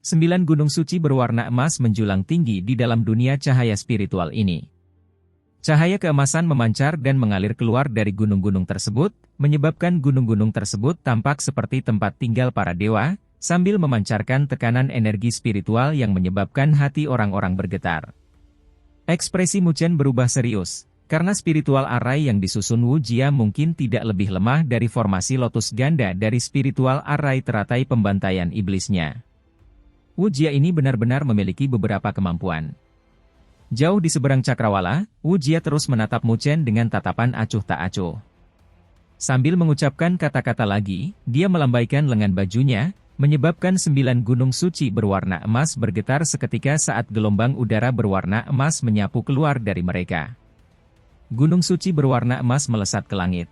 9 gunung suci berwarna emas menjulang tinggi di dalam dunia cahaya spiritual ini. Cahaya keemasan memancar dan mengalir keluar dari gunung-gunung tersebut, menyebabkan gunung-gunung tersebut tampak seperti tempat tinggal para dewa, sambil memancarkan tekanan energi spiritual yang menyebabkan hati orang-orang bergetar. Ekspresi Mu Chen berubah serius, karena spiritual array yang disusun Wu Jia mungkin tidak lebih lemah dari formasi lotus ganda dari spiritual array teratai pembantaian iblisnya. Wu Jia ini benar-benar memiliki beberapa kemampuan. Jauh di seberang cakrawala, Wu Jia terus menatap Mu Chen dengan tatapan acuh tak acuh. Sambil mengucapkan kata-kata lagi, dia melambaikan lengan bajunya, menyebabkan 9 gunung suci berwarna emas bergetar seketika saat gelombang udara berwarna emas menyapu keluar dari mereka. Gunung suci berwarna emas melesat ke langit.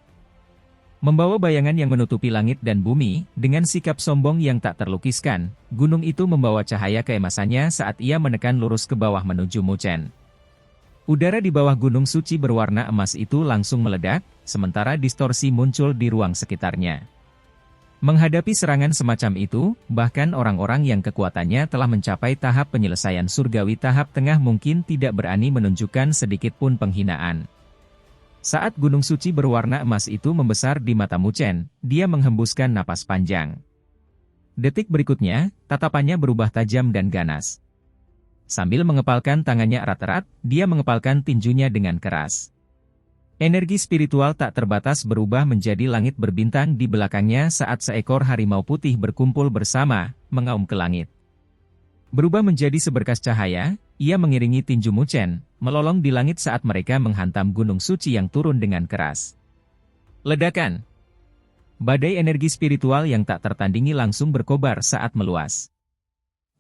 Membawa bayangan yang menutupi langit dan bumi, dengan sikap sombong yang tak terlukiskan, gunung itu membawa cahaya keemasannya saat ia menekan lurus ke bawah menuju Mu Chen. Udara di bawah gunung suci berwarna emas itu langsung meledak, sementara distorsi muncul di ruang sekitarnya. Menghadapi serangan semacam itu, bahkan orang-orang yang kekuatannya telah mencapai tahap penyelesaian surgawi tahap tengah mungkin tidak berani menunjukkan sedikit pun penghinaan. Saat gunung suci berwarna emas itu membesar di mata Mu Chen, dia menghembuskan napas panjang. Detik berikutnya, tatapannya berubah tajam dan ganas. Sambil mengepalkan tangannya erat-erat, dia mengepalkan tinjunya dengan keras. Energi spiritual tak terbatas berubah menjadi langit berbintang di belakangnya saat seekor harimau putih berkumpul bersama, mengaum ke langit. Berubah menjadi seberkas cahaya, ia mengiringi tinju Mu Chen, melolong di langit saat mereka menghantam gunung suci yang turun dengan keras. Ledakan! Badai energi spiritual yang tak tertandingi langsung berkobar saat meluas.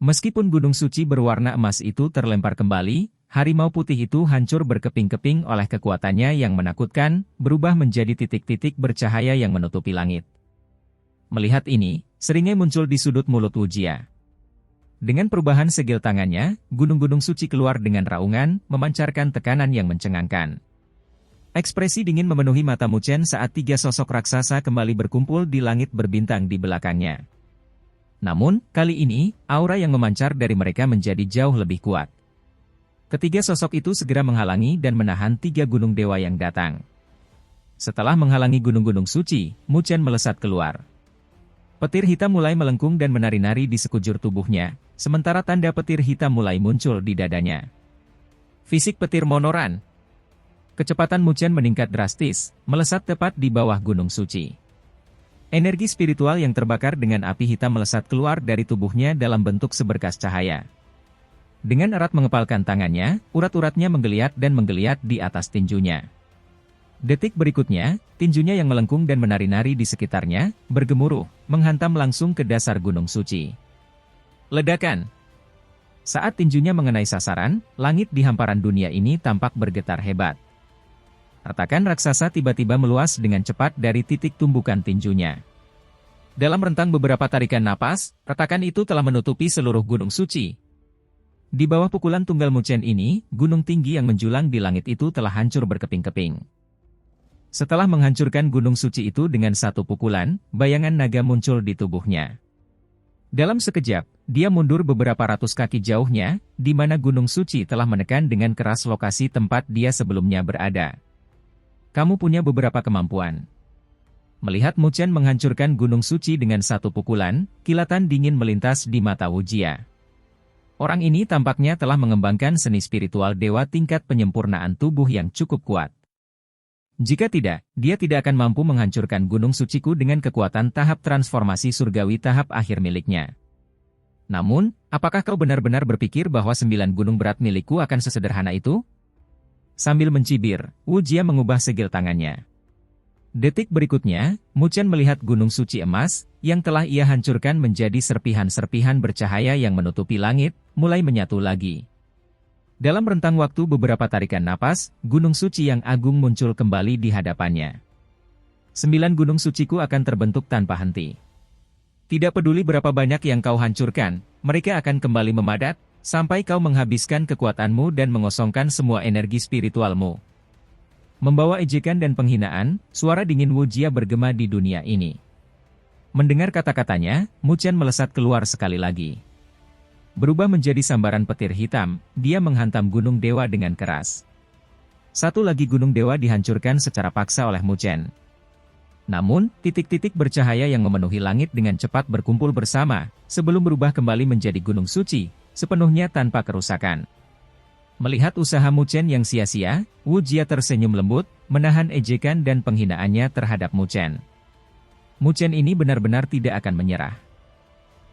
Meskipun gunung suci berwarna emas itu terlempar kembali, harimau putih itu hancur berkeping-keping oleh kekuatannya yang menakutkan, berubah menjadi titik-titik bercahaya yang menutupi langit. Melihat ini, seringai muncul di sudut mulut Wu Jia. Dengan perubahan segel tangannya, gunung-gunung suci keluar dengan raungan, memancarkan tekanan yang mencengangkan. Ekspresi dingin memenuhi mata Mu Chen saat 3 sosok raksasa kembali berkumpul di langit berbintang di belakangnya. Namun, kali ini, aura yang memancar dari mereka menjadi jauh lebih kuat. Ketiga sosok itu segera menghalangi dan menahan 3 gunung dewa yang datang. Setelah menghalangi gunung-gunung suci, Mu Chen melesat keluar. Petir hitam mulai melengkung dan menari-nari di sekujur tubuhnya, sementara tanda petir hitam mulai muncul di dadanya. Fisik petir monoran. Kecepatan Mu Chen meningkat drastis, melesat tepat di bawah gunung suci. Energi spiritual yang terbakar dengan api hitam melesat keluar dari tubuhnya dalam bentuk seberkas cahaya. Dengan erat mengepalkan tangannya, urat-uratnya menggeliat dan menggeliat di atas tinjunya. Detik berikutnya, tinjunya yang melengkung dan menari-nari di sekitarnya, bergemuruh, menghantam langsung ke dasar gunung suci. Ledakan! Saat tinjunya mengenai sasaran, langit di hamparan dunia ini tampak bergetar hebat. Retakan raksasa tiba-tiba meluas dengan cepat dari titik tumbukan tinjunya. Dalam rentang beberapa tarikan napas, retakan itu telah menutupi seluruh gunung suci. Di bawah pukulan tunggal Mu Chen ini, gunung tinggi yang menjulang di langit itu telah hancur berkeping-keping. Setelah menghancurkan gunung suci itu dengan satu pukulan, bayangan naga muncul di tubuhnya. Dalam sekejap, dia mundur beberapa ratus kaki jauhnya, di mana gunung suci telah menekan dengan keras lokasi tempat dia sebelumnya berada. Kamu punya beberapa kemampuan. Melihat Mu Chen menghancurkan gunung suci dengan satu pukulan, kilatan dingin melintas di mata Wu Jia. Orang ini tampaknya telah mengembangkan seni spiritual dewa tingkat penyempurnaan tubuh yang cukup kuat. Jika tidak, dia tidak akan mampu menghancurkan gunung suciku dengan kekuatan tahap transformasi surgawi tahap akhir miliknya. Namun, apakah kau benar-benar berpikir bahwa 9 gunung berat milikku akan sesederhana itu? Sambil mencibir, Wu Jia mengubah segel tangannya. Detik berikutnya, Mu Chen melihat gunung suci emas, yang telah ia hancurkan menjadi serpihan-serpihan bercahaya yang menutupi langit, mulai menyatu lagi. Dalam rentang waktu beberapa tarikan napas, gunung suci yang agung muncul kembali di hadapannya. 9 gunung suciku akan terbentuk tanpa henti. Tidak peduli berapa banyak yang kau hancurkan, mereka akan kembali memadat, sampai kau menghabiskan kekuatanmu dan mengosongkan semua energi spiritualmu. Membawa ejekan dan penghinaan, suara dingin Wu Jia bergema di dunia ini. Mendengar kata-katanya, Mu Chen melesat keluar sekali lagi. berubah menjadi sambaran petir hitam, dia menghantam gunung dewa dengan keras. Satu lagi gunung dewa dihancurkan secara paksa oleh Mu Chen. Namun, titik-titik bercahaya yang memenuhi langit dengan cepat berkumpul bersama, sebelum berubah kembali menjadi gunung suci, sepenuhnya tanpa kerusakan. Melihat usaha Mu Chen yang sia-sia, Wu Jia tersenyum lembut, menahan ejekan dan penghinaannya terhadap Mu Chen. Mu Chen ini benar-benar tidak akan menyerah.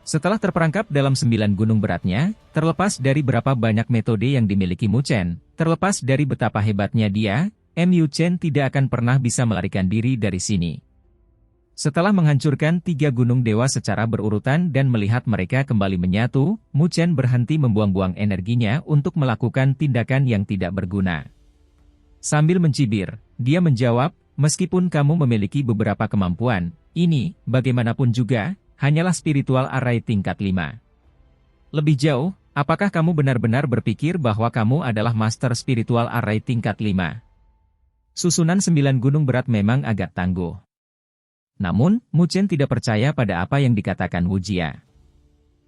Setelah terperangkap dalam 9 gunung beratnya, terlepas dari berapa banyak metode yang dimiliki Mu Chen, terlepas dari betapa hebatnya dia, Mu Chen tidak akan pernah bisa melarikan diri dari sini. Setelah menghancurkan 3 gunung dewa secara berurutan dan melihat mereka kembali menyatu, Mu Chen berhenti membuang-buang energinya untuk melakukan tindakan yang tidak berguna. Sambil mencibir, dia menjawab, meskipun kamu memiliki beberapa kemampuan, ini, bagaimanapun juga, hanyalah spiritual array tingkat 5. Lebih jauh, apakah kamu benar-benar berpikir bahwa kamu adalah master spiritual array tingkat 5? Susunan 9 gunung berat memang agak tangguh. Namun, Mu Chen tidak percaya pada apa yang dikatakan Wu Jia.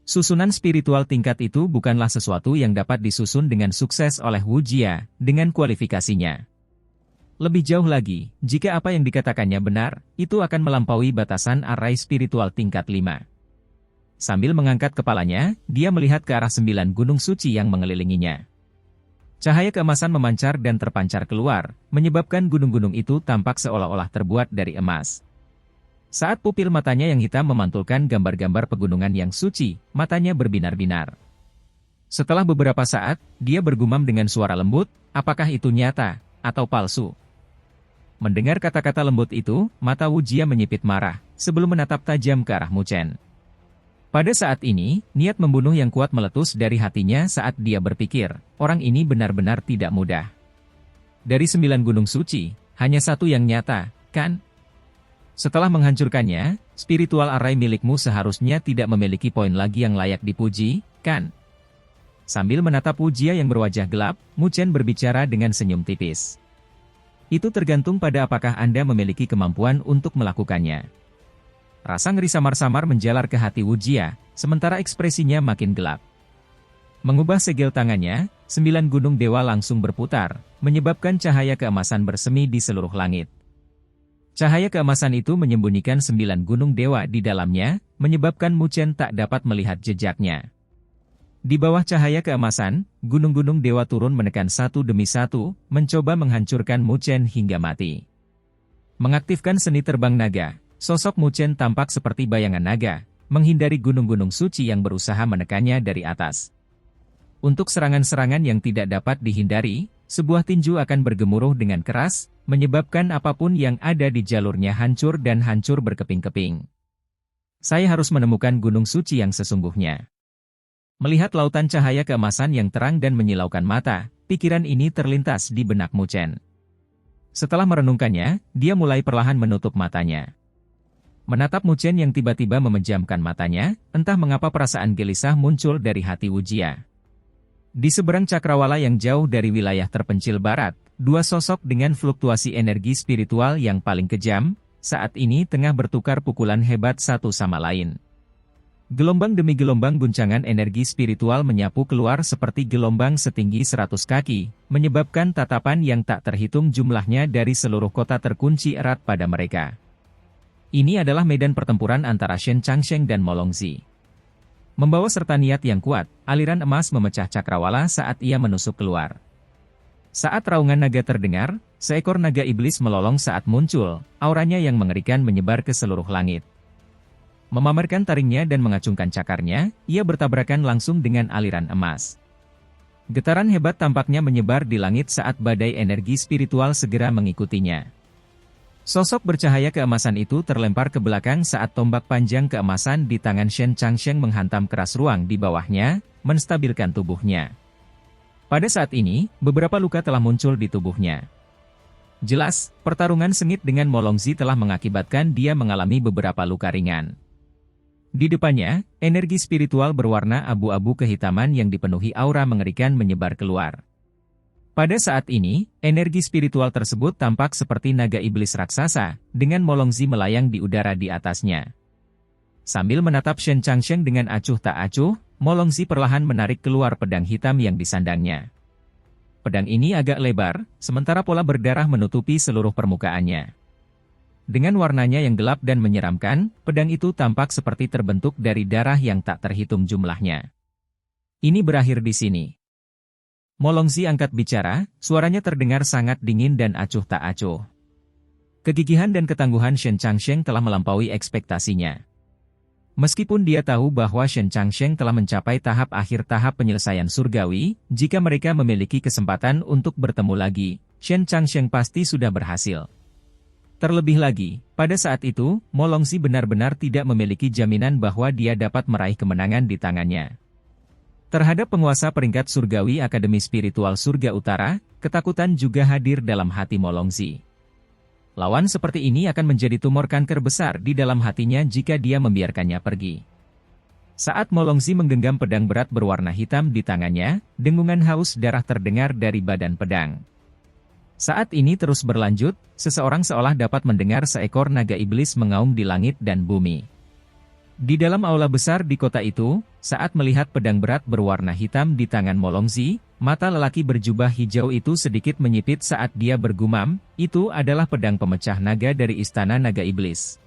Susunan spiritual tingkat itu bukanlah sesuatu yang dapat disusun dengan sukses oleh Wu Jia, dengan kualifikasinya. Lebih jauh lagi, jika apa yang dikatakannya benar, itu akan melampaui batasan array spiritual tingkat 5. Sambil mengangkat kepalanya, dia melihat ke arah 9 gunung suci yang mengelilinginya. Cahaya keemasan memancar dan terpancar keluar, menyebabkan gunung-gunung itu tampak seolah-olah terbuat dari emas. Saat pupil matanya yang hitam memantulkan gambar-gambar pegunungan yang suci, matanya berbinar-binar. Setelah beberapa saat, dia bergumam dengan suara lembut, apakah itu nyata, atau palsu? Mendengar kata-kata lembut itu, mata Wu Jia menyipit marah, sebelum menatap tajam ke arah Mu Chen. Pada saat ini, niat membunuh yang kuat meletus dari hatinya saat dia berpikir, orang ini benar-benar tidak mudah. Dari 9 gunung suci, hanya satu yang nyata, kan? Setelah menghancurkannya, spiritual array milikmu seharusnya tidak memiliki poin lagi yang layak dipuji, kan? Sambil menatap Wu Jia yang berwajah gelap, Mu Chen berbicara dengan senyum tipis. Itu tergantung pada apakah Anda memiliki kemampuan untuk melakukannya. Rasa ngeri samar-samar menjalar ke hati Wu Jia, sementara ekspresinya makin gelap. Mengubah segel tangannya, 9 gunung dewa langsung berputar, menyebabkan cahaya keemasan bersemi di seluruh langit. Cahaya keemasan itu menyembunyikan 9 gunung dewa di dalamnya, menyebabkan Mu Chen tak dapat melihat jejaknya. Di bawah cahaya keemasan, gunung-gunung dewa turun menekan satu demi satu, mencoba menghancurkan Mu Chen hingga mati. Mengaktifkan seni terbang naga, sosok Mu Chen tampak seperti bayangan naga, menghindari gunung-gunung suci yang berusaha menekannya dari atas. Untuk serangan-serangan yang tidak dapat dihindari, sebuah tinju akan bergemuruh dengan keras, menyebabkan apapun yang ada di jalurnya hancur dan hancur berkeping-keping. Saya harus menemukan gunung suci yang sesungguhnya. Melihat lautan cahaya keemasan yang terang dan menyilaukan mata, pikiran ini terlintas di benak Mu Chen. Setelah merenungkannya, dia mulai perlahan menutup matanya. Menatap Mu Chen yang tiba-tiba memejamkan matanya, entah mengapa perasaan gelisah muncul dari hati Wu Jia. Di seberang cakrawala yang jauh dari wilayah terpencil barat, 2 sosok dengan fluktuasi energi spiritual yang paling kejam, saat ini tengah bertukar pukulan hebat satu sama lain. Gelombang demi gelombang guncangan energi spiritual menyapu keluar seperti gelombang setinggi 100 kaki, menyebabkan tatapan yang tak terhitung jumlahnya dari seluruh kota terkunci erat pada mereka. Ini adalah medan pertempuran antara Shen Changsheng dan Molongzi. Membawa serta niat yang kuat, aliran emas memecah cakrawala saat ia menusuk keluar. Saat raungan naga terdengar, seekor naga iblis melolong saat muncul, auranya yang mengerikan menyebar ke seluruh langit. Memamerkan taringnya dan mengacungkan cakarnya, ia bertabrakan langsung dengan aliran emas. Getaran hebat tampaknya menyebar di langit saat badai energi spiritual segera mengikutinya. Sosok bercahaya keemasan itu terlempar ke belakang saat tombak panjang keemasan di tangan Shen Changsheng menghantam keras ruang di bawahnya, menstabilkan tubuhnya. Pada saat ini, beberapa luka telah muncul di tubuhnya. Jelas, pertarungan sengit dengan Molongzi telah mengakibatkan dia mengalami beberapa luka ringan. Di depannya, energi spiritual berwarna abu-abu kehitaman yang dipenuhi aura mengerikan menyebar keluar. Pada saat ini, energi spiritual tersebut tampak seperti naga iblis raksasa, dengan Molongzi melayang di udara di atasnya. Sambil menatap Shen Changsheng dengan acuh tak acuh, Molongsi perlahan menarik keluar pedang hitam yang disandangnya. Pedang ini agak lebar, sementara pola berdarah menutupi seluruh permukaannya. Dengan warnanya yang gelap dan menyeramkan, pedang itu tampak seperti terbentuk dari darah yang tak terhitung jumlahnya. Ini berakhir di sini. Molongsi angkat bicara, suaranya terdengar sangat dingin dan acuh tak acuh. Kegigihan dan ketangguhan Shen Changsheng telah melampaui ekspektasinya. Meskipun dia tahu bahwa Shen Changsheng telah mencapai tahap akhir tahap penyelesaian surgawi, jika mereka memiliki kesempatan untuk bertemu lagi, Shen Changsheng pasti sudah berhasil. Terlebih lagi, pada saat itu, Molongsi benar-benar tidak memiliki jaminan bahwa dia dapat meraih kemenangan di tangannya. Terhadap penguasa peringkat surgawi Akademi Spiritual Surga Utara, ketakutan juga hadir dalam hati Molongsi. Lawan seperti ini akan menjadi tumor kanker besar di dalam hatinya jika dia membiarkannya pergi. Saat Molongsi menggenggam pedang berat berwarna hitam di tangannya, dengungan haus darah terdengar dari badan pedang. Saat ini terus berlanjut, seseorang seolah dapat mendengar seekor naga iblis mengaum di langit dan bumi. Di dalam aula besar di kota itu, saat melihat pedang berat berwarna hitam di tangan Molongsi, mata lelaki berjubah hijau itu sedikit menyipit saat dia bergumam, itu adalah pedang pemecah naga dari Istana Naga Iblis.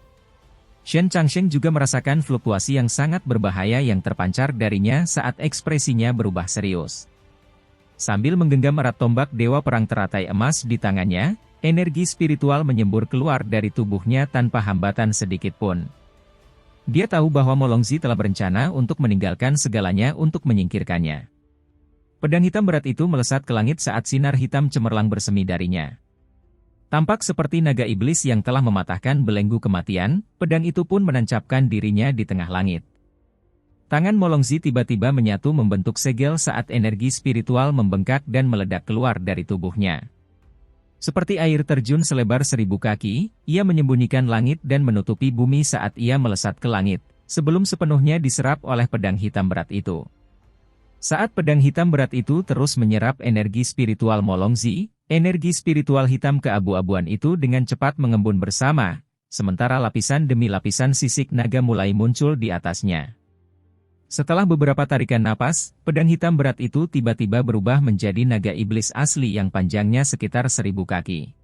Shen Changsheng juga merasakan fluktuasi yang sangat berbahaya yang terpancar darinya saat ekspresinya berubah serius. Sambil menggenggam erat tombak Dewa Perang teratai emas di tangannya, energi spiritual menyembur keluar dari tubuhnya tanpa hambatan sedikit pun. Dia tahu bahwa Molongsi telah berencana untuk meninggalkan segalanya untuk menyingkirkannya. Pedang hitam berat itu melesat ke langit saat sinar hitam cemerlang bersemi darinya. Tampak seperti naga iblis yang telah mematahkan belenggu kematian, pedang itu pun menancapkan dirinya di tengah langit. Tangan Molongsi tiba-tiba menyatu membentuk segel saat energi spiritual membengkak dan meledak keluar dari tubuhnya. Seperti air terjun selebar 1000 kaki, ia menyembunyikan langit dan menutupi bumi saat ia melesat ke langit, sebelum sepenuhnya diserap oleh pedang hitam berat itu. Saat pedang hitam berat itu terus menyerap energi spiritual Molongsi, energi spiritual hitam keabu-abuan itu dengan cepat mengembun bersama, sementara lapisan demi lapisan sisik naga mulai muncul di atasnya. Setelah beberapa tarikan napas, pedang hitam berat itu tiba-tiba berubah menjadi naga iblis asli yang panjangnya sekitar 1000 kaki.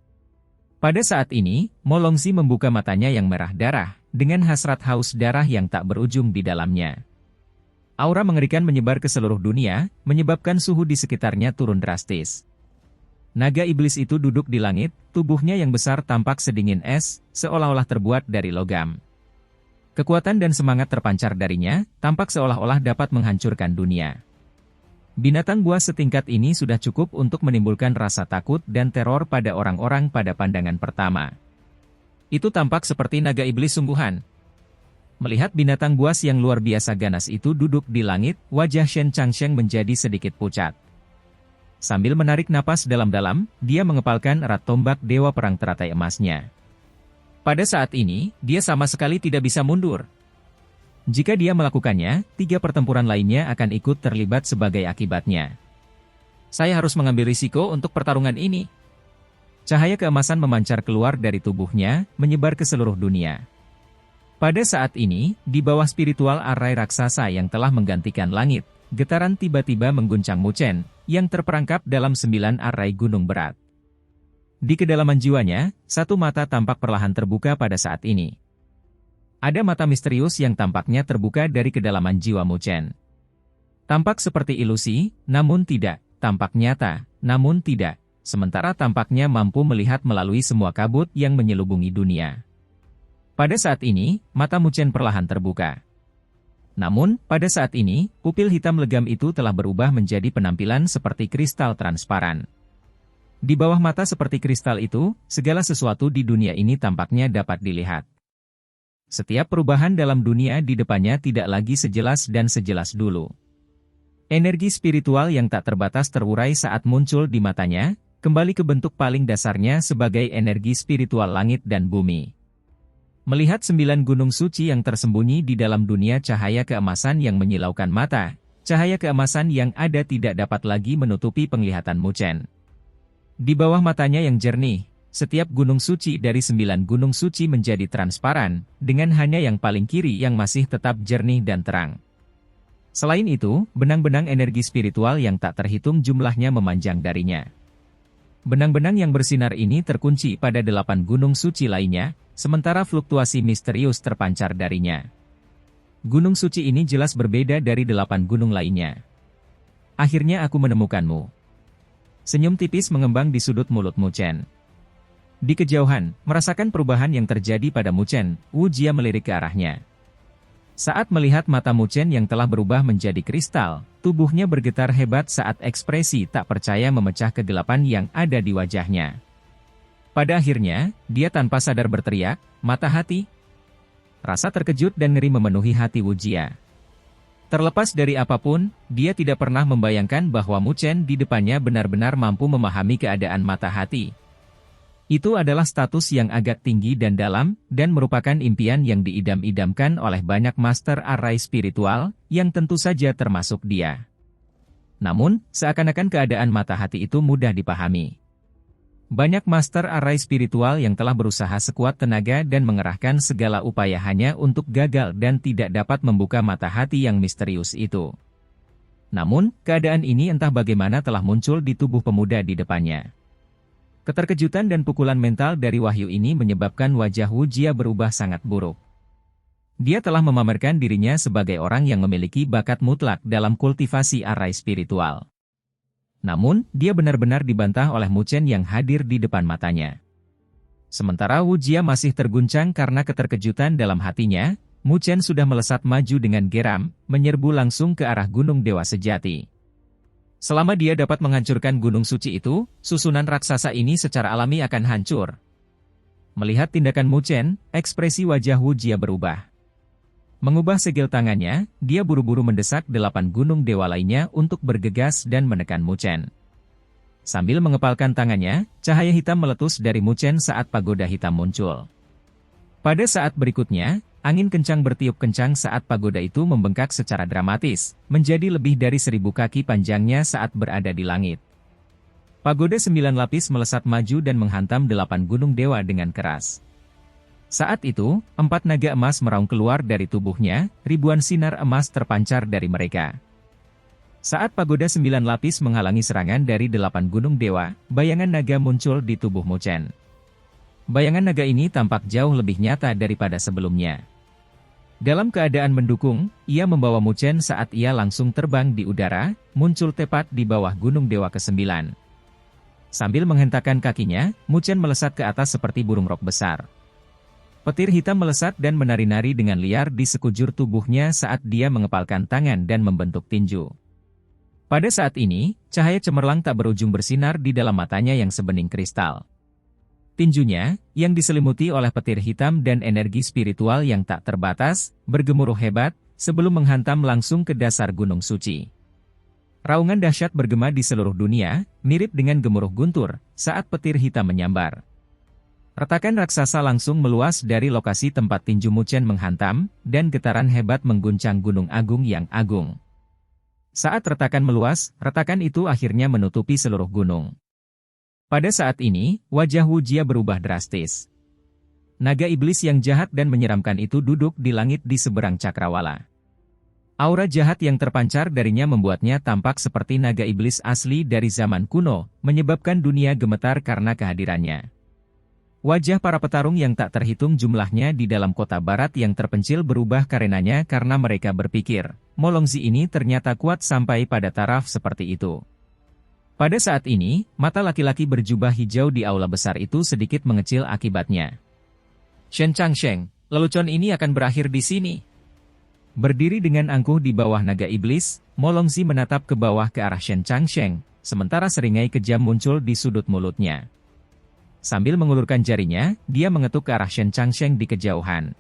Pada saat ini, Molongsi membuka matanya yang merah darah, dengan hasrat haus darah yang tak berujung di dalamnya. Aura mengerikan menyebar ke seluruh dunia, menyebabkan suhu di sekitarnya turun drastis. Naga iblis itu duduk di langit, tubuhnya yang besar tampak sedingin es, seolah-olah terbuat dari logam. Kekuatan dan semangat terpancar darinya, tampak seolah-olah dapat menghancurkan dunia. Binatang buas setingkat ini sudah cukup untuk menimbulkan rasa takut dan teror pada orang-orang pada pandangan pertama. Itu tampak seperti naga iblis sungguhan. Melihat binatang buas yang luar biasa ganas itu duduk di langit, wajah Shen Changsheng menjadi sedikit pucat. Sambil menarik napas dalam-dalam, dia mengepalkan erat tombak Dewa Perang teratai emasnya. Pada saat ini, dia sama sekali tidak bisa mundur. Jika dia melakukannya, 3 pertempuran lainnya akan ikut terlibat sebagai akibatnya. Saya harus mengambil risiko untuk pertarungan ini. Cahaya keemasan memancar keluar dari tubuhnya, menyebar ke seluruh dunia. Pada saat ini, di bawah spiritual arai raksasa yang telah menggantikan langit, getaran tiba-tiba mengguncang Mu Chen, yang terperangkap dalam 9 arai gunung berat. Di kedalaman jiwanya, satu mata tampak perlahan terbuka pada saat ini. Ada mata misterius yang tampaknya terbuka dari kedalaman jiwa Mu Chen. Tampak seperti ilusi, namun tidak. Tampak nyata, namun tidak. Sementara tampaknya mampu melihat melalui semua kabut yang menyelubungi dunia. Pada saat ini, mata Mu Chen perlahan terbuka. Namun, pada saat ini, pupil hitam legam itu telah berubah menjadi penampilan seperti kristal transparan. Di bawah mata seperti kristal itu, segala sesuatu di dunia ini tampaknya dapat dilihat. Setiap perubahan dalam dunia di depannya tidak lagi sejelas dan sejelas dulu. Energi spiritual yang tak terbatas terurai saat muncul di matanya, kembali ke bentuk paling dasarnya sebagai energi spiritual langit dan bumi. Melihat 9 gunung suci yang tersembunyi di dalam dunia cahaya keemasan yang menyilaukan mata, cahaya keemasan yang ada tidak dapat lagi menutupi penglihatan Mu Chen. Di bawah matanya yang jernih, setiap gunung suci dari 9 gunung suci menjadi transparan, dengan hanya yang paling kiri yang masih tetap jernih dan terang. Selain itu, benang-benang energi spiritual yang tak terhitung jumlahnya memanjang darinya. Benang-benang yang bersinar ini terkunci pada 8 gunung suci lainnya, sementara fluktuasi misterius terpancar darinya. Gunung suci ini jelas berbeda dari 8 gunung lainnya. Akhirnya aku menemukanmu. Senyum tipis mengembang di sudut mulut Mu Chen. Di kejauhan, merasakan perubahan yang terjadi pada Mu Chen, Wu Jia melirik ke arahnya. Saat melihat mata Mu Chen yang telah berubah menjadi kristal, tubuhnya bergetar hebat saat ekspresi tak percaya memecah kegelapan yang ada di wajahnya. Pada akhirnya, dia tanpa sadar berteriak, "Mata hati!" Rasa terkejut dan ngeri memenuhi hati Wu Jia. Terlepas dari apapun, dia tidak pernah membayangkan bahwa Mu Chen di depannya benar-benar mampu memahami keadaan mata hati. Itu adalah status yang agak tinggi dan dalam, dan merupakan impian yang diidam-idamkan oleh banyak master array spiritual, yang tentu saja termasuk dia. Namun, seakan-akan keadaan mata hati itu mudah dipahami. Banyak master array spiritual yang telah berusaha sekuat tenaga dan mengerahkan segala upaya hanya untuk gagal dan tidak dapat membuka mata hati yang misterius itu. Namun, keadaan ini entah bagaimana telah muncul di tubuh pemuda di depannya. Keterkejutan dan pukulan mental dari wahyu ini menyebabkan wajah Wu Jia berubah sangat buruk. Dia telah memamerkan dirinya sebagai orang yang memiliki bakat mutlak dalam kultivasi array spiritual. Namun, dia benar-benar dibantah oleh Mu Chen yang hadir di depan matanya. Sementara Wu Jia masih terguncang karena keterkejutan dalam hatinya, Mu Chen sudah melesat maju dengan geram, menyerbu langsung ke arah Gunung Dewa Sejati. Selama dia dapat menghancurkan gunung suci itu, susunan raksasa ini secara alami akan hancur. Melihat tindakan Mu Chen, ekspresi wajah Wu Jia berubah. Mengubah segel tangannya, dia buru-buru mendesak 8 gunung dewa lainnya untuk bergegas dan menekan Mu Chen. Sambil mengepalkan tangannya, cahaya hitam meletus dari Mu Chen saat pagoda hitam muncul. Pada saat berikutnya, angin kencang bertiup kencang saat pagoda itu membengkak secara dramatis, menjadi lebih dari 1000 kaki panjangnya saat berada di langit. Pagoda 9 lapis melesat maju dan menghantam 8 gunung dewa dengan keras. Saat itu, 4 naga emas meraung keluar dari tubuhnya, ribuan sinar emas terpancar dari mereka. Saat pagoda 9 lapis menghalangi serangan dari 8 gunung dewa, bayangan naga muncul di tubuh Mu Chen. Bayangan naga ini tampak jauh lebih nyata daripada sebelumnya. Dalam keadaan mendukung, ia membawa Mu Chen saat ia langsung terbang di udara, muncul tepat di bawah Gunung Dewa ke-9. Sambil menghentakkan kakinya, Mu Chen melesat ke atas seperti burung rok besar. Petir hitam melesat dan menari-nari dengan liar di sekujur tubuhnya saat dia mengepalkan tangan dan membentuk tinju. Pada saat ini, cahaya cemerlang tak berujung bersinar di dalam matanya yang sebening kristal. Tinjunya, yang diselimuti oleh petir hitam dan energi spiritual yang tak terbatas, bergemuruh hebat, sebelum menghantam langsung ke dasar gunung suci. Raungan dahsyat bergema di seluruh dunia, mirip dengan gemuruh guntur, saat petir hitam menyambar. Retakan raksasa langsung meluas dari lokasi tempat tinju Mu Chen menghantam, dan getaran hebat mengguncang gunung agung yang agung. Saat retakan meluas, retakan itu akhirnya menutupi seluruh gunung. Pada saat ini, wajah Wu Jia berubah drastis. Naga iblis yang jahat dan menyeramkan itu duduk di langit di seberang cakrawala. Aura jahat yang terpancar darinya membuatnya tampak seperti naga iblis asli dari zaman kuno, menyebabkan dunia gemetar karena kehadirannya. Wajah para petarung yang tak terhitung jumlahnya di dalam kota barat yang terpencil berubah karenanya karena mereka berpikir, Molongzi ini ternyata kuat sampai pada taraf seperti itu. Pada saat ini, mata laki-laki berjubah hijau di aula besar itu sedikit mengecil akibatnya. Shen Changsheng, lelucon ini akan berakhir di sini. Berdiri dengan angkuh di bawah naga iblis, Molongzi menatap ke bawah ke arah Shen Changsheng, sementara seringai kejam muncul di sudut mulutnya. Sambil mengulurkan jarinya, dia mengetuk ke arah Shen Changsheng di kejauhan.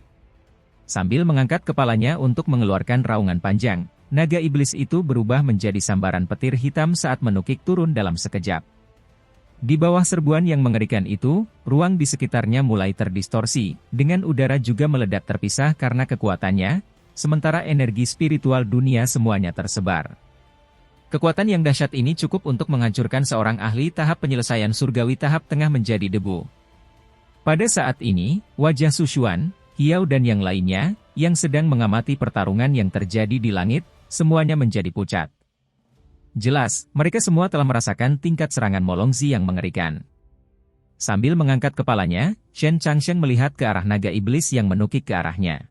Sambil mengangkat kepalanya untuk mengeluarkan raungan panjang, naga iblis itu berubah menjadi sambaran petir hitam saat menukik turun dalam sekejap. Di bawah serbuan yang mengerikan itu, ruang di sekitarnya mulai terdistorsi, dengan udara juga meledak terpisah karena kekuatannya, sementara energi spiritual dunia semuanya tersebar. Kekuatan yang dahsyat ini cukup untuk menghancurkan seorang ahli tahap penyelesaian surgawi tahap tengah menjadi debu. Pada saat ini, wajah Su Xuan, Hiao dan yang lainnya, yang sedang mengamati pertarungan yang terjadi di langit, semuanya menjadi pucat. Jelas, mereka semua telah merasakan tingkat serangan Molongzi yang mengerikan. Sambil mengangkat kepalanya, Shen Changsheng melihat ke arah naga iblis yang menukik ke arahnya.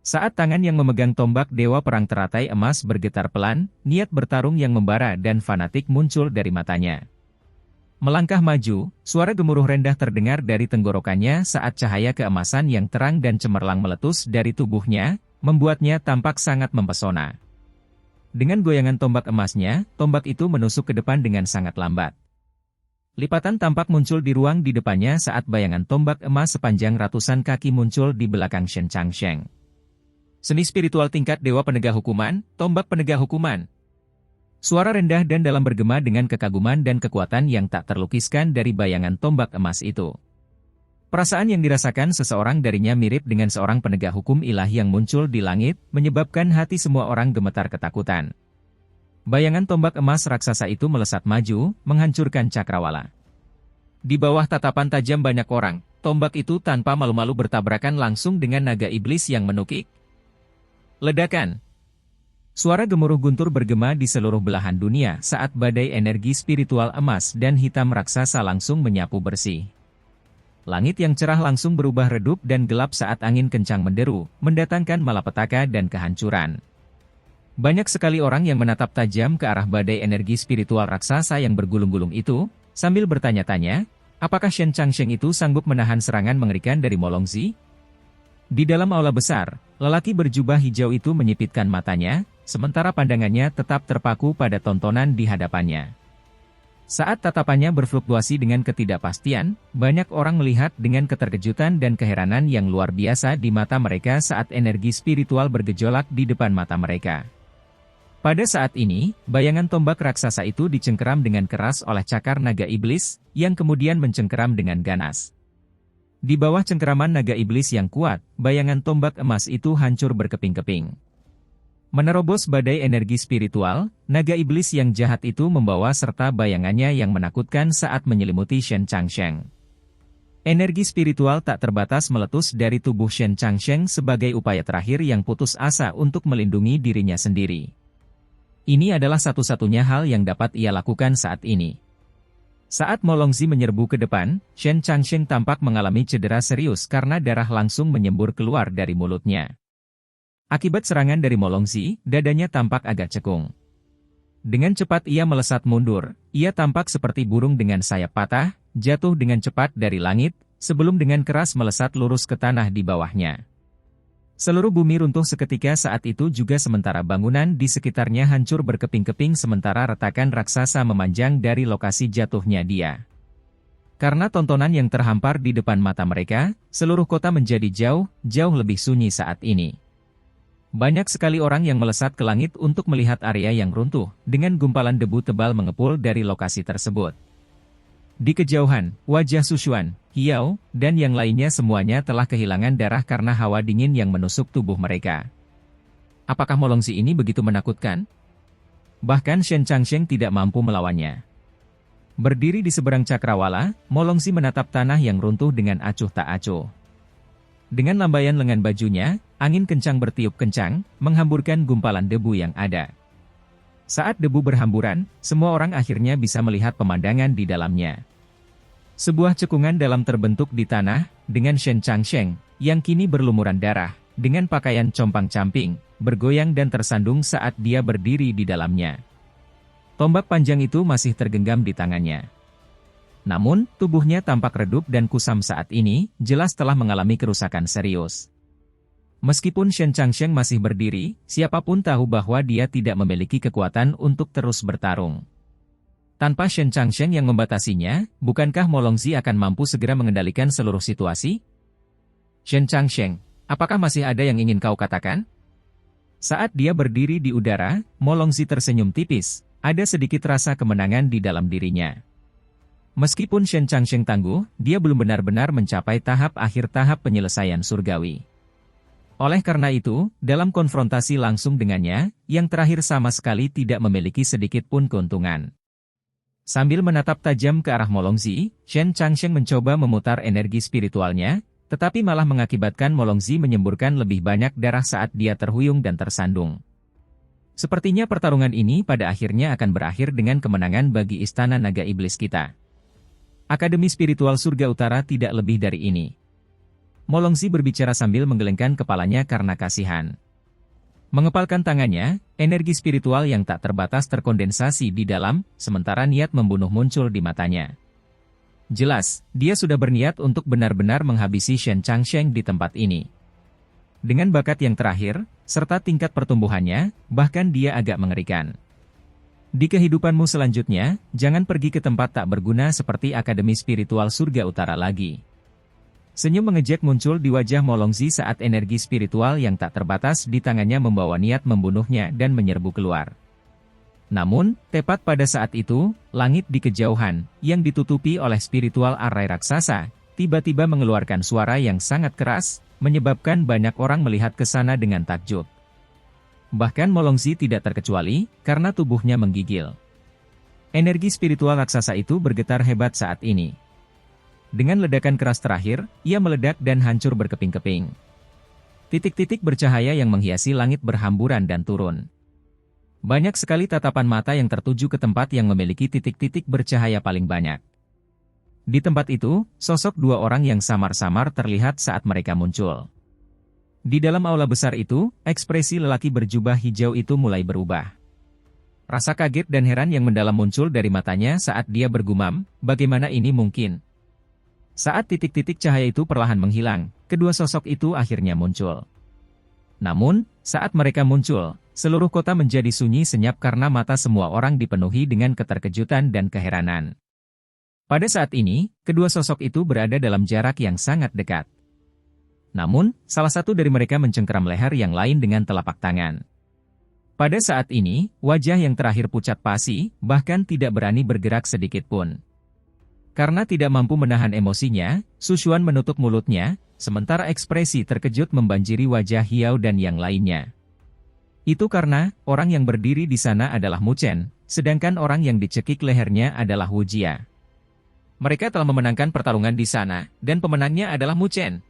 Saat tangan yang memegang tombak Dewa Perang teratai emas bergetar pelan, niat bertarung yang membara dan fanatik muncul dari matanya. Melangkah maju, suara gemuruh rendah terdengar dari tenggorokannya saat cahaya keemasan yang terang dan cemerlang meletus dari tubuhnya, membuatnya tampak sangat mempesona. Dengan goyangan tombak emasnya, tombak itu menusuk ke depan dengan sangat lambat. Lipatan tampak muncul di ruang di depannya saat bayangan tombak emas sepanjang ratusan kaki muncul di belakang Shen Changsheng. Seni spiritual tingkat Dewa Penegak Hukuman, tombak penegak hukuman. Suara rendah dan dalam bergema dengan kekaguman dan kekuatan yang tak terlukiskan dari bayangan tombak emas itu. Perasaan yang dirasakan seseorang darinya mirip dengan seorang penegak hukum ilahi yang muncul di langit, menyebabkan hati semua orang gemetar ketakutan. Bayangan tombak emas raksasa itu melesat maju, menghancurkan cakrawala. Di bawah tatapan tajam banyak orang, tombak itu tanpa malu-malu bertabrakan langsung dengan naga iblis yang menukik. Ledakan. Suara gemuruh guntur bergema di seluruh belahan dunia saat badai energi spiritual emas dan hitam raksasa langsung menyapu bersih. Langit yang cerah langsung berubah redup dan gelap saat angin kencang menderu, mendatangkan malapetaka dan kehancuran. Banyak sekali orang yang menatap tajam ke arah badai energi spiritual raksasa yang bergulung-gulung itu, sambil bertanya-tanya, apakah Shen Changsheng itu sanggup menahan serangan mengerikan dari Molongzi? Di dalam aula besar, lelaki berjubah hijau itu menyipitkan matanya, sementara pandangannya tetap terpaku pada tontonan di hadapannya. Saat tatapannya berfluktuasi dengan ketidakpastian, banyak orang melihat dengan keterkejutan dan keheranan yang luar biasa di mata mereka saat energi spiritual bergejolak di depan mata mereka. Pada saat ini, bayangan tombak raksasa itu dicengkeram dengan keras oleh cakar naga iblis, yang kemudian mencengkeram dengan ganas. Di bawah cengkeraman naga iblis yang kuat, bayangan tombak emas itu hancur berkeping-keping. Menerobos badai energi spiritual, naga iblis yang jahat itu membawa serta bayangannya yang menakutkan saat menyelimuti Shen Changsheng. Energi spiritual tak terbatas meletus dari tubuh Shen Changsheng sebagai upaya terakhir yang putus asa untuk melindungi dirinya sendiri. Ini adalah satu-satunya hal yang dapat ia lakukan saat ini. Saat Molongzi menyerbu ke depan, Shen Changsheng tampak mengalami cedera serius karena darah langsung menyembur keluar dari mulutnya. Akibat serangan dari Molongzi, dadanya tampak agak cekung. Dengan cepat ia melesat mundur, ia tampak seperti burung dengan sayap patah, jatuh dengan cepat dari langit, sebelum dengan keras melesat lurus ke tanah di bawahnya. Seluruh bumi runtuh seketika saat itu juga sementara bangunan di sekitarnya hancur berkeping-keping sementara retakan raksasa memanjang dari lokasi jatuhnya dia. Karena tontonan yang terhampar di depan mata mereka, seluruh kota menjadi jauh lebih sunyi saat ini. Banyak sekali orang yang melesat ke langit untuk melihat area yang runtuh, dengan gumpalan debu tebal mengepul dari lokasi tersebut. Di kejauhan, wajah Sushuan, Hiao, dan yang lainnya semuanya telah kehilangan darah karena hawa dingin yang menusuk tubuh mereka. Apakah Molongzi ini begitu menakutkan? Bahkan Shen Changsheng tidak mampu melawannya. Berdiri di seberang cakrawala, Molongzi menatap tanah yang runtuh dengan acuh tak acuh. Dengan lambaian lengan bajunya, angin kencang bertiup kencang, menghamburkan gumpalan debu yang ada. Saat debu berhamburan, semua orang akhirnya bisa melihat pemandangan di dalamnya. Sebuah cekungan dalam terbentuk di tanah, dengan Shen Changsheng, yang kini berlumuran darah, dengan pakaian compang-camping, bergoyang dan tersandung saat dia berdiri di dalamnya. Tombak panjang itu masih tergenggam di tangannya. Namun, tubuhnya tampak redup dan kusam saat ini, jelas telah mengalami kerusakan serius. Meskipun Shen Changsheng masih berdiri, siapapun tahu bahwa dia tidak memiliki kekuatan untuk terus bertarung. Tanpa Shen Changsheng yang membatasinya, bukankah Molongzi akan mampu segera mengendalikan seluruh situasi? Shen Changsheng, apakah masih ada yang ingin kau katakan? Saat dia berdiri di udara, Molongzi tersenyum tipis, ada sedikit rasa kemenangan di dalam dirinya. Meskipun Shen Changsheng tangguh, dia belum benar-benar mencapai tahap akhir tahap penyelesaian surgawi. Oleh karena itu, dalam konfrontasi langsung dengannya, yang terakhir sama sekali tidak memiliki sedikit pun keuntungan. Sambil menatap tajam ke arah Molongzi, Shen Changsheng mencoba memutar energi spiritualnya, tetapi malah mengakibatkan Molongzi menyemburkan lebih banyak darah saat dia terhuyung dan tersandung. Sepertinya pertarungan ini pada akhirnya akan berakhir dengan kemenangan bagi Istana Naga Iblis kita. Akademi Spiritual Surga Utara tidak lebih dari ini. Molongsi berbicara sambil menggelengkan kepalanya karena kasihan. Mengepalkan tangannya, energi spiritual yang tak terbatas terkondensasi di dalam, sementara niat membunuh muncul di matanya. Jelas, dia sudah berniat untuk benar-benar menghabisi Shen Changsheng di tempat ini. Dengan bakat yang terakhir, serta tingkat pertumbuhannya, bahkan dia agak mengerikan. Di kehidupanmu selanjutnya, jangan pergi ke tempat tak berguna seperti Akademi Spiritual Surga Utara lagi. Senyum mengejek muncul di wajah Molongzi saat energi spiritual yang tak terbatas di tangannya membawa niat membunuhnya dan menyerbu keluar. Namun, tepat pada saat itu, langit di kejauhan, yang ditutupi oleh spiritual arai raksasa, tiba-tiba mengeluarkan suara yang sangat keras, menyebabkan banyak orang melihat ke sana dengan takjub. Bahkan Molongzi tidak terkecuali, karena tubuhnya menggigil. Energi spiritual raksasa itu bergetar hebat saat ini. Dengan ledakan keras terakhir, ia meledak dan hancur berkeping-keping. Titik-titik bercahaya yang menghiasi langit berhamburan dan turun. Banyak sekali tatapan mata yang tertuju ke tempat yang memiliki titik-titik bercahaya paling banyak. Di tempat itu, sosok dua orang yang samar-samar terlihat saat mereka muncul. Di dalam aula besar itu, ekspresi lelaki berjubah hijau itu mulai berubah. Rasa kaget dan heran yang mendalam muncul dari matanya saat dia bergumam, bagaimana ini mungkin? Saat titik-titik cahaya itu perlahan menghilang, kedua sosok itu akhirnya muncul. Namun, saat mereka muncul, seluruh kota menjadi sunyi senyap karena mata semua orang dipenuhi dengan keterkejutan dan keheranan. Pada saat ini, kedua sosok itu berada dalam jarak yang sangat dekat. Namun, salah satu dari mereka mencengkeram leher yang lain dengan telapak tangan. Pada saat ini, wajah yang terakhir pucat pasi, bahkan tidak berani bergerak sedikit pun. Karena tidak mampu menahan emosinya, Su Xuan menutup mulutnya, sementara ekspresi terkejut membanjiri wajah Hiao dan yang lainnya. Itu karena, orang yang berdiri di sana adalah Mu Chen, sedangkan orang yang dicekik lehernya adalah Wu Jia. Mereka telah memenangkan pertarungan di sana, dan pemenangnya adalah Mu Chen.